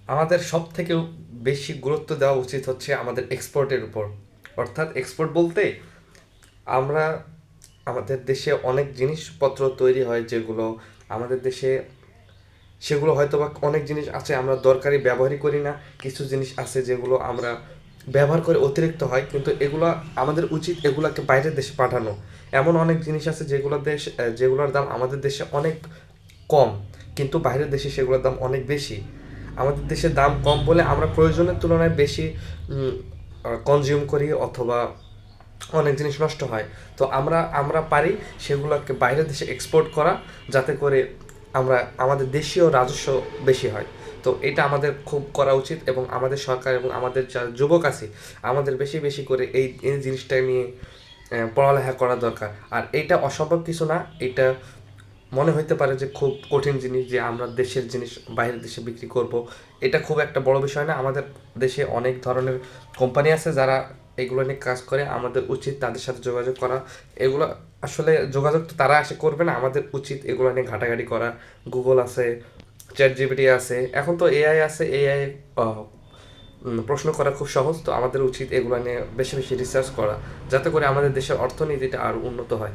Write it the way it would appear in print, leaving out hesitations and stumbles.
আমাদের সব থেকে বেশি গুরুত্ব দেওয়া উচিত হচ্ছে আমাদের এক্সপোর্টের উপর। অর্থাৎ এক্সপোর্ট বলতে আমরা আমাদের দেশে অনেক জিনিসপত্র তৈরি হয় যেগুলো আমাদের দেশে, সেগুলো হয়তো বা অনেক জিনিস আছে আমরা দরকারি ব্যবহারই করি না, কিছু জিনিস আছে যেগুলো আমরা ব্যবহার করে অতিরিক্ত হয়, কিন্তু এগুলো আমাদের উচিত এগুলোকে বাইরের দেশে পাঠানো। এমন অনেক জিনিস আছে যেগুলোর দাম আমাদের দেশে অনেক কম, কিন্তু বাইরের দেশে সেগুলোর দাম অনেক বেশি। আমাদের দেশে দাম কম বলে আমরা প্রয়োজনের তুলনায় বেশি কনজিউম করি, অথবা অনেক জিনিস নষ্ট হয়। তো আমরা আমরা পারি সেগুলোকে বাইরের দেশে এক্সপোর্ট করা, যাতে করে আমরা আমাদের দেশীয় রাজস্ব বেশি হয়। তো এটা আমাদের খুব করা উচিত, এবং আমাদের সরকার এবং আমাদের যারা যুবক আছে আমাদের বেশি বেশি করে এই এই জিনিসটা নিয়ে পড়ালেখা করা দরকার। আর এইটা অসম্ভব কিছু না। এটা মনে হইতে পারে যে খুব কঠিন জিনিস যে আমরা দেশের জিনিস বাইরের দেশে বিক্রি করব, এটা খুব একটা বড় বিষয় না। আমাদের দেশে অনেক ধরনের কোম্পানি আছে যারা এগুলো নিয়ে কাজ করে, আমাদের উচিত তাদের সাথে যোগাযোগ করা। এগুলো আসলে যোগাযোগ তো তারা এসে করবে না, আমাদের উচিত এগুলো নিয়ে ঘাটাঘাটি করা। গুগল আছে, চ্যাট জিপিটি আছে, এখন তো এআই আছে, এআই প্রশ্ন করা খুব সহজ। তো আমাদের উচিত এগুলো নিয়ে বেশি বেশি রিসার্চ করা, যাতে করে আমাদের দেশের অর্থনীতিটা আরও উন্নত হয়।